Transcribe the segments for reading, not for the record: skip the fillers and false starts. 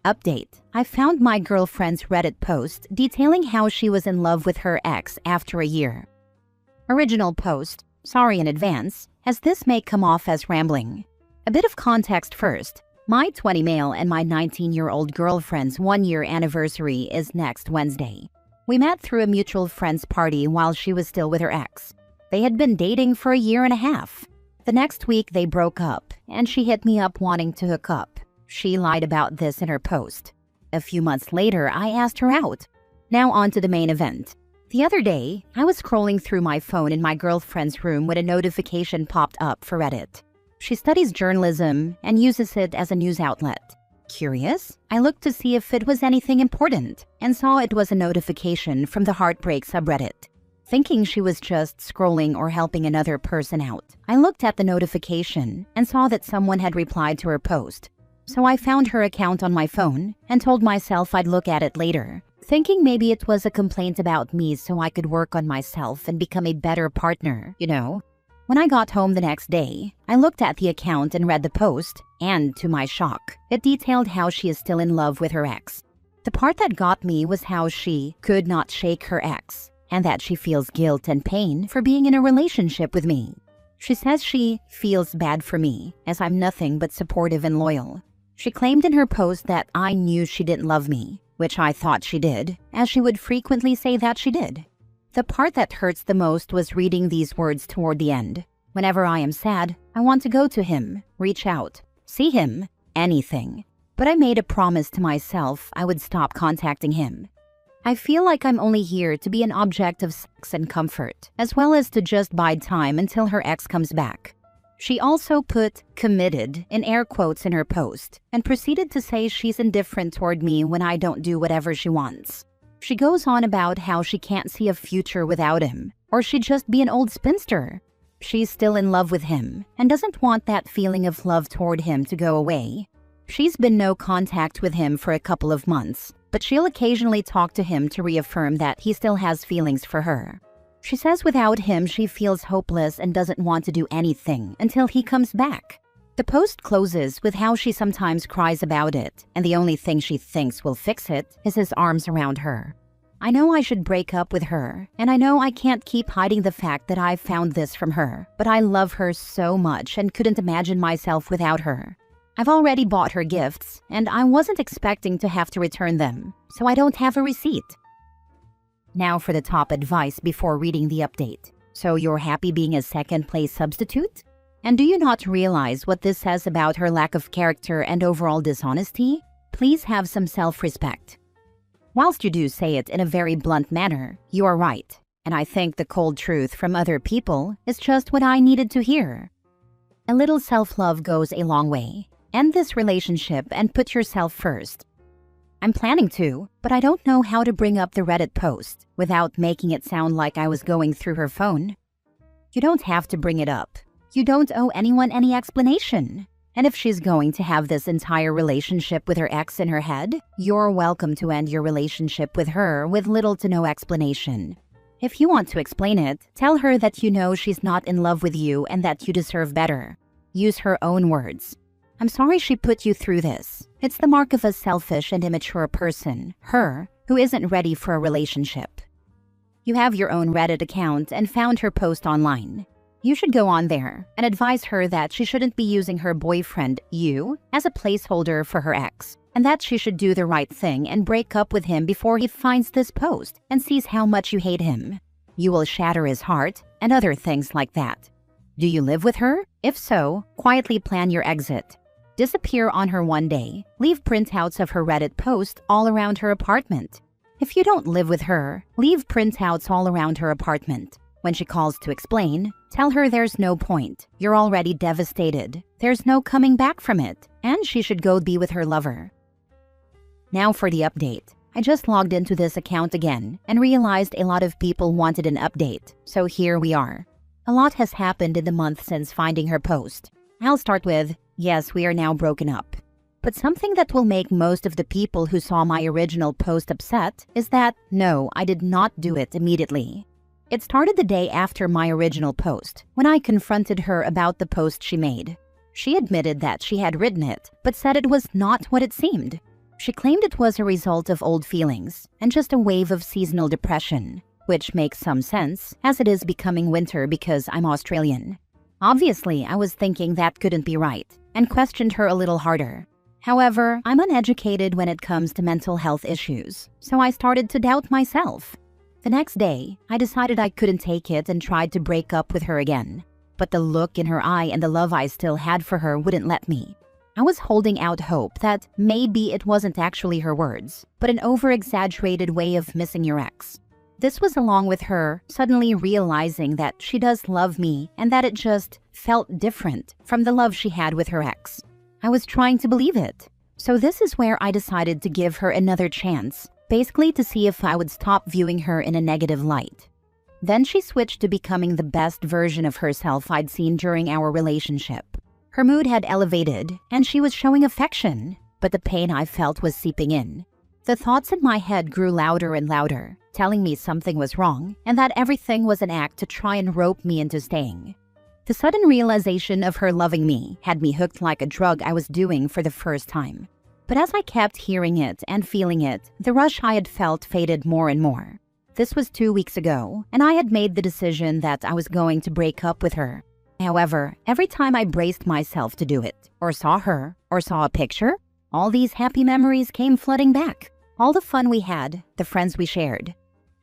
Update. I found my girlfriend's Reddit post detailing how she was in love with her ex after a year. Original post. Sorry in advance, as this may come off as rambling. A bit of context first. My 20 male and my 19-year-old girlfriend's 1-year anniversary is next Wednesday. We met through a mutual friend's party while she was still with her ex. They had been dating for a year and a half. The next week they broke up, and she hit me up wanting to hook up. She lied about this in her post. A few months later, I asked her out. Now on to the main event. The other day, I was scrolling through my phone in my girlfriend's room when a notification popped up for Reddit. She studies journalism and uses it as a news outlet. Curious, I looked to see if it was anything important and saw it was a notification from the Heartbreak subreddit. Thinking she was just scrolling or helping another person out, I looked at the notification and saw that someone had replied to her post. So I found her account on my phone and told myself I'd look at it later, thinking maybe it was a complaint about me so I could work on myself and become a better partner, you know? When I got home the next day, I looked at the account and read the post, and to my shock, it detailed how she is still in love with her ex. The part that got me was how she could not shake her ex, and that she feels guilt and pain for being in a relationship with me. She says she feels bad for me, as I'm nothing but supportive and loyal. She claimed in her post that I knew she didn't love me, which I thought she did, as she would frequently say that she did. The part that hurts the most was reading these words toward the end. Whenever I am sad, I want to go to him, reach out, see him, anything. But I made a promise to myself I would stop contacting him. I feel like I'm only here to be an object of sex and comfort, as well as to just bide time until her ex comes back. She also put "committed" in air quotes in her post and proceeded to say she's indifferent toward me when I don't do whatever she wants. She goes on about how she can't see a future without him, or she'd just be an old spinster. She's still in love with him and doesn't want that feeling of love toward him to go away. She's been no contact with him for a couple of months, but she'll occasionally talk to him to reaffirm that he still has feelings for her. She says without him she feels hopeless and doesn't want to do anything until he comes back. The post closes with how she sometimes cries about it, and the only thing she thinks will fix it is his arms around her. I know I should break up with her, and I know I can't keep hiding the fact that I found this from her, but I love her so much and couldn't imagine myself without her. I've already bought her gifts, and I wasn't expecting to have to return them, so I don't have a receipt. Now for the top advice before reading the update. So you're happy being a second-place substitute? And do you not realize what this says about her lack of character and overall dishonesty? Please have some self-respect. Whilst you do say it in a very blunt manner, you are right. And I think the cold truth from other people is just what I needed to hear. A little self-love goes a long way. End this relationship and put yourself first. I'm planning to, but I don't know how to bring up the Reddit post without making it sound like I was going through her phone. You don't have to bring it up. You don't owe anyone any explanation. And if she's going to have this entire relationship with her ex in her head, you're welcome to end your relationship with her with little to no explanation. If you want to explain it, tell her that you know she's not in love with you and that you deserve better. Use her own words. I'm sorry she put you through this. It's the mark of a selfish and immature person, her, who isn't ready for a relationship. You have your own Reddit account and found her post online. You should go on there and advise her that she shouldn't be using her boyfriend, you, as a placeholder for her ex, and that she should do the right thing and break up with him before he finds this post and sees how much you hate him. You will shatter his heart and other things like that. Do you live with her? If so, quietly plan your exit. Disappear on her one day. Leave printouts of her Reddit post all around her apartment. If you don't live with her, leave printouts all around her apartment. When she calls to explain, tell her there's no point. You're already devastated. There's no coming back from it, and she should go be with her lover. Now for the update. I just logged into this account again and realized a lot of people wanted an update, so here we are. A lot has happened in the month since finding her post. I'll start with, yes, we are now broken up. But something that will make most of the people who saw my original post upset is that, no, I did not do it immediately. It started the day after my original post, when I confronted her about the post she made. She admitted that she had written it, but said it was not what it seemed. She claimed it was a result of old feelings and just a wave of seasonal depression, which makes some sense as it is becoming winter because I'm Australian. Obviously, I was thinking that couldn't be right and questioned her a little harder. However, I'm uneducated when it comes to mental health issues, so I started to doubt myself. The next day, I decided I couldn't take it and tried to break up with her again. But the look in her eye and the love I still had for her wouldn't let me. I was holding out hope that maybe it wasn't actually her words, but an over-exaggerated way of missing your ex. This was along with her suddenly realizing that she does love me and that it just felt different from the love she had with her ex. I was trying to believe it. So this is where I decided to give her another chance, basically to see if I would stop viewing her in a negative light. Then she switched to becoming the best version of herself I'd seen during our relationship. Her mood had elevated and she was showing affection, but the pain I felt was seeping in. The thoughts in my head grew louder and louder, telling me something was wrong and that everything was an act to try and rope me into staying. The sudden realization of her loving me had me hooked like a drug I was doing for the first time. But as I kept hearing it and feeling it, the rush I had felt faded more and more. This was 2 weeks ago, and I had made the decision that I was going to break up with her. However, every time I braced myself to do it, or saw her, or saw a picture, all these happy memories came flooding back. All the fun we had, the friends we shared.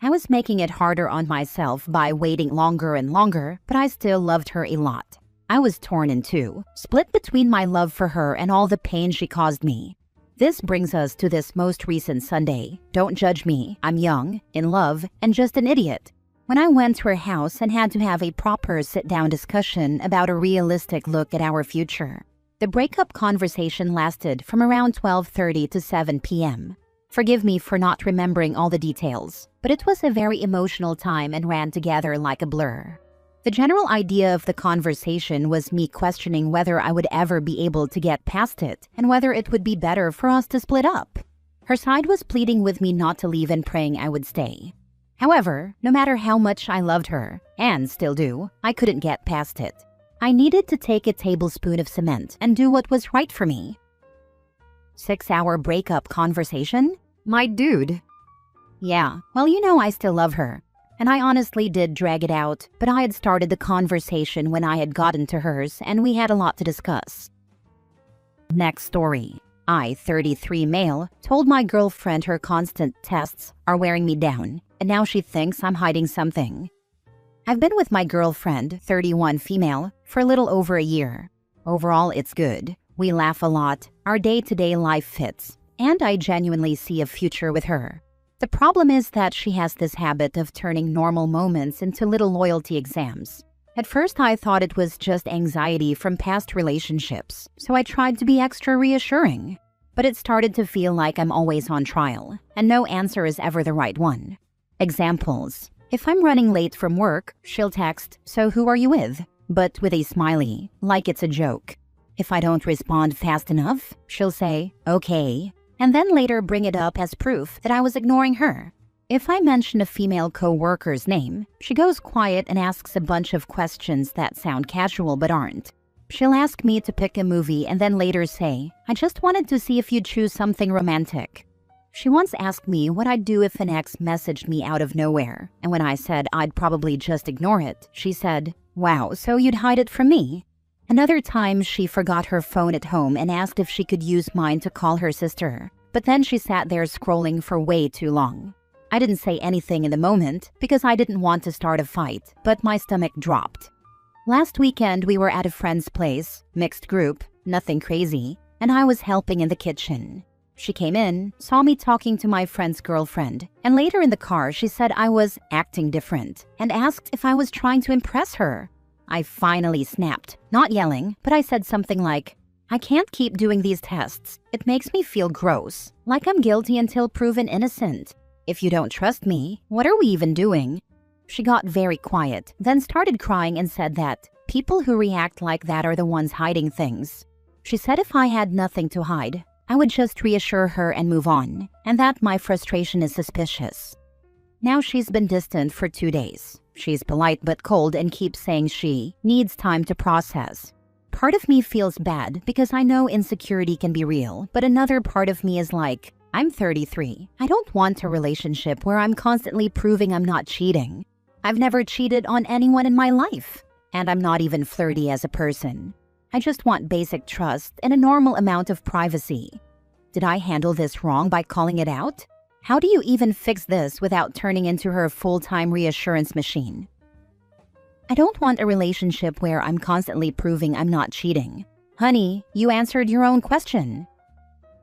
I was making it harder on myself by waiting longer and longer, but I still loved her a lot. I was torn in two, split between my love for her and all the pain she caused me. This brings us to this most recent Sunday. Don't judge me, I'm young, in love, and just an idiot. When I went to her house and had to have a proper sit-down discussion about a realistic look at our future. The breakup conversation lasted from around 12:30 to 7 p.m. Forgive me for not remembering all the details, but it was a very emotional time and ran together like a blur. The general idea of the conversation was me questioning whether I would ever be able to get past it and whether it would be better for us to split up. Her side was pleading with me not to leave and praying I would stay. However, no matter how much I loved her, and still do, I couldn't get past it. I needed to take a tablespoon of cement and do what was right for me. 6-hour breakup conversation? My dude. Yeah, well, I still love her. And I honestly did drag it out, but I had started the conversation when I had gotten to hers, and we had a lot to discuss. Next story. I, 33 male, told my girlfriend her constant tests are wearing me down, and now she thinks I'm hiding something. I've been with my girlfriend, 31 female, for a little over a year. Overall, it's good. We laugh a lot, our day-to-day life fits, and I genuinely see a future with her. The problem is that she has this habit of turning normal moments into little loyalty exams. At first, I thought it was just anxiety from past relationships, so I tried to be extra reassuring. But it started to feel like I'm always on trial, and no answer is ever the right one. Examples. If I'm running late from work, she'll text, "So who are you with?" but with a smiley, like it's a joke. If I don't respond fast enough, she'll say, "Okay," and then later bring it up as proof that I was ignoring her. If I mention a female co-worker's name, she goes quiet and asks a bunch of questions that sound casual but aren't. She'll ask me to pick a movie and then later say, "I just wanted to see if you'd choose something romantic." She once asked me what I'd do if an ex messaged me out of nowhere, and when I said I'd probably just ignore it, she said, "Wow, so you'd hide it from me?" Another time, she forgot her phone at home and asked if she could use mine to call her sister, but then she sat there scrolling for way too long. I didn't say anything in the moment because I didn't want to start a fight, but my stomach dropped. Last weekend, we were at a friend's place, mixed group, nothing crazy, and I was helping in the kitchen. She came in, saw me talking to my friend's girlfriend, and later in the car, she said I was acting different and asked if I was trying to impress her. I finally snapped, not yelling, but I said something like, "I can't keep doing these tests. It makes me feel gross, like I'm guilty until proven innocent. If you don't trust me, what are we even doing?" She got very quiet, then started crying and said that people who react like that are the ones hiding things. She said if I had nothing to hide, I would just reassure her and move on, and that my frustration is suspicious. Now she's been distant for 2 days. She's polite but cold and keeps saying she needs time to process. Part of me feels bad because I know insecurity can be real, but another part of me is like, I'm 33. I don't want a relationship where I'm constantly proving I'm not cheating. I've never cheated on anyone in my life, and I'm not even flirty as a person. I just want basic trust and a normal amount of privacy. Did I handle this wrong by calling it out? How do you even fix this without turning into her full-time reassurance machine? I don't want a relationship where I'm constantly proving I'm not cheating. Honey, you answered your own question.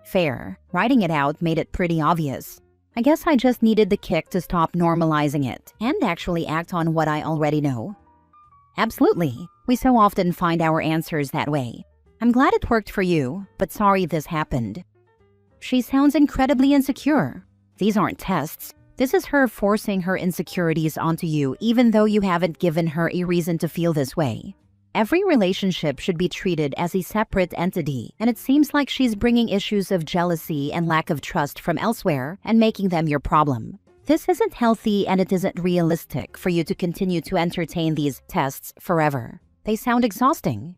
Fair. Writing it out made it pretty obvious. I guess I just needed the kick to stop normalizing it and actually act on what I already know. Absolutely. We so often find our answers that way. I'm glad it worked for you, but sorry this happened. She sounds incredibly insecure. These aren't tests. This is her forcing her insecurities onto you even though you haven't given her a reason to feel this way. Every relationship should be treated as a separate entity, and it seems like she's bringing issues of jealousy and lack of trust from elsewhere and making them your problem. This isn't healthy and it isn't realistic for you to continue to entertain these tests forever. They sound exhausting.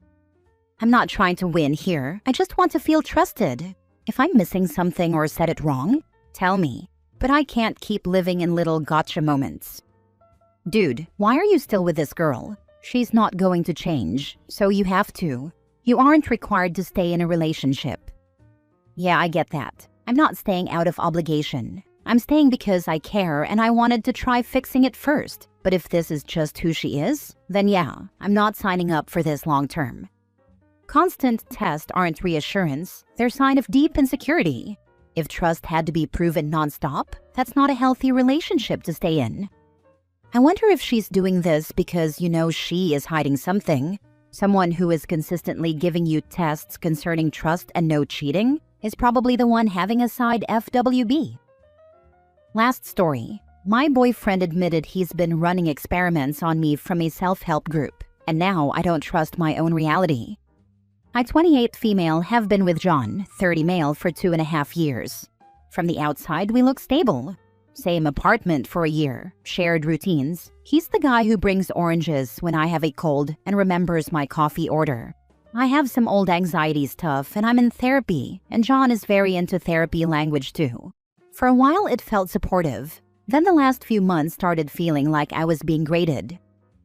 I'm not trying to win here. I just want to feel trusted. If I'm missing something or said it wrong, tell me. But I can't keep living in little gotcha moments. Dude, why are you still with this girl? She's not going to change, so you have to. You aren't required to stay in a relationship. Yeah, I get that. I'm not staying out of obligation. I'm staying because I care and I wanted to try fixing it first. But if this is just who she is, then yeah, I'm not signing up for this long term. Constant tests aren't reassurance, they're a sign of deep insecurity. If trust had to be proven nonstop, that's not a healthy relationship to stay in. I wonder if she's doing this because you know she is hiding something. Someone who is consistently giving you tests concerning trust and no cheating is probably the one having a side FWB. Last story. My boyfriend admitted he's been running experiments on me from a self-help group, and now I don't trust my own reality. I, 28 female, have been with John, 30 male, for 2.5 years. From the outside, we look stable. Same apartment for a year, shared routines. He's the guy who brings oranges when I have a cold and remembers my coffee order. I have some old anxiety stuff and I'm in therapy, and John is very into therapy language too. For a while it felt supportive. Then the last few months started feeling like I was being graded.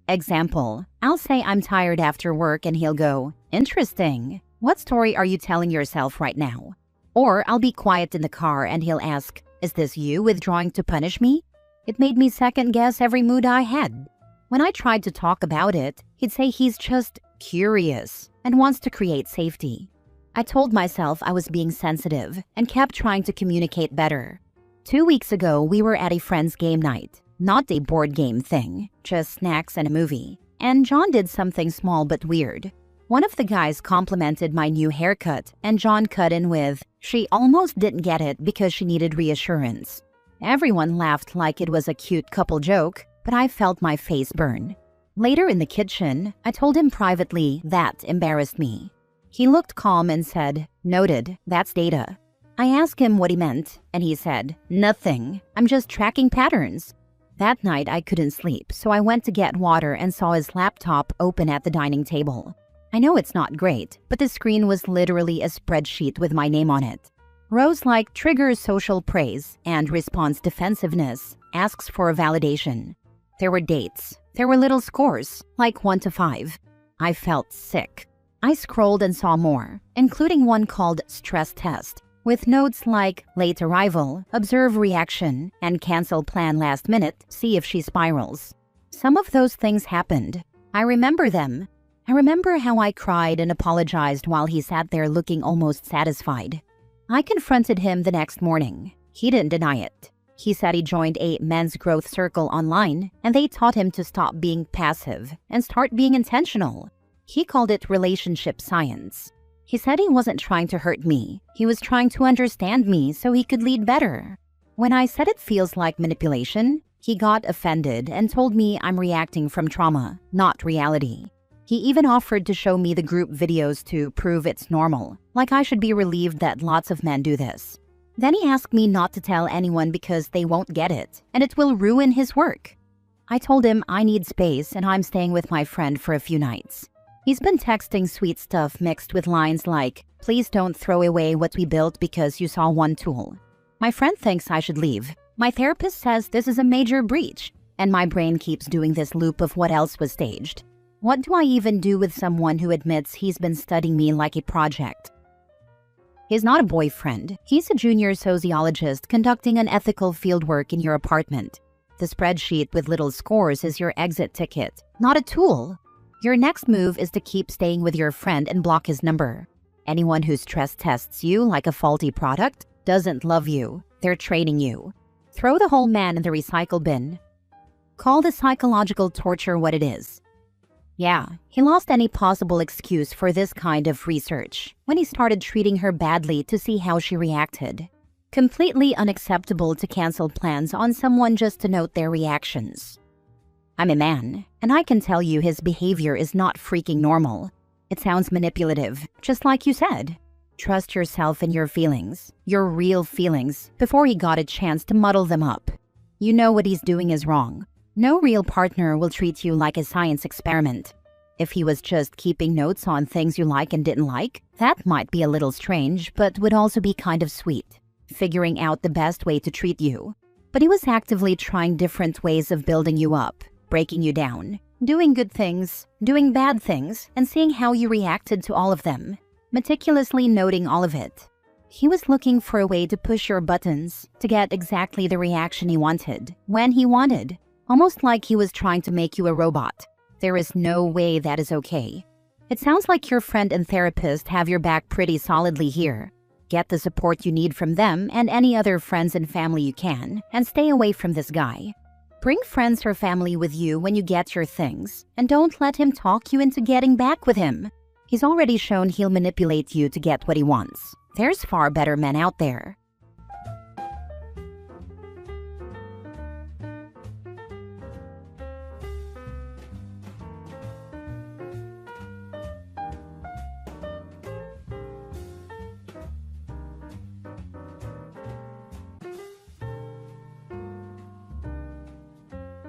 Example, I'll say I'm tired after work and he'll go, "Interesting. What story are you telling yourself right now?" Or I'll be quiet in the car and he'll ask, "Is this you withdrawing to punish me?" It made me second guess every mood I had. When I tried to talk about it, he'd say he's just curious and wants to create safety. I told myself I was being sensitive and kept trying to communicate better. 2 weeks ago, we were at a friend's game night. Not a board game thing, just snacks and a movie. And John did something small but weird. One of the guys complimented my new haircut, and John cut in with, "She almost didn't get it because she needed reassurance." Everyone laughed like it was a cute couple joke, but I felt my face burn. Later in the kitchen, I told him privately that embarrassed me. He looked calm and said, "Noted, that's data." I asked him what he meant, and he said, "Nothing, I'm just tracking patterns." That night I couldn't sleep, so I went to get water and saw his laptop open at the dining table. I know it's not great, but the screen was literally a spreadsheet with my name on it. Rows like triggers social praise and response defensiveness, asks for a validation. There were dates. There were little scores, like 1 to 5. I felt sick. I scrolled and saw more, including one called stress test, with notes like late arrival, observe reaction, and cancel plan last minute, see if she spirals. Some of those things happened. I remember them. I remember how I cried and apologized while he sat there looking almost satisfied. I confronted him the next morning. He didn't deny it. He said he joined a men's growth circle online, and they taught him to stop being passive and start being intentional. He called it relationship science. He said he wasn't trying to hurt me. He was trying to understand me so he could lead better. When I said it feels like manipulation, he got offended and told me I'm reacting from trauma, not reality. He even offered to show me the group videos to prove it's normal, like I should be relieved that lots of men do this. Then he asked me not to tell anyone because they won't get it, and it will ruin his work. I told him I need space and I'm staying with my friend for a few nights. He's been texting sweet stuff mixed with lines like, "Please don't throw away what we built because you saw one tool." "My friend thinks I should leave." "My therapist says this is a major breach." And my brain keeps doing this loop of what else was staged. What do I even do with someone who admits he's been studying me like a project? He's not a boyfriend. He's a junior sociologist conducting unethical fieldwork in your apartment. The spreadsheet with little scores is your exit ticket, not a tool. Your next move is to keep staying with your friend and block his number. Anyone who stress tests you like a faulty product doesn't love you. They're trading you. Throw the whole man in the recycle bin. Call the psychological torture what it is. Yeah, he lost any possible excuse for this kind of research when he started treating her badly to see how she reacted. Completely unacceptable to cancel plans on someone just to note their reactions. I'm a man, and I can tell you his behavior is not freaking normal. It sounds manipulative, just like you said. Trust yourself and your feelings, your real feelings, before he got a chance to muddle them up. You know what he's doing is wrong. No real partner will treat you like a science experiment. If he was just keeping notes on things you like and didn't like, that might be a little strange, but would also be kind of sweet. Figuring out the best way to treat you. But he was actively trying different ways of building you up, breaking you down, doing good things, doing bad things, and seeing how you reacted to all of them, meticulously noting all of it. He was looking for a way to push your buttons, to get exactly the reaction he wanted, when he wanted. Almost like he was trying to make you a robot. There is no way that is okay. It sounds like your friend and therapist have your back pretty solidly here. Get the support you need from them and any other friends and family you can, and stay away from this guy. Bring friends or family with you when you get your things, and don't let him talk you into getting back with him. He's already shown he'll manipulate you to get what he wants. There's far better men out there.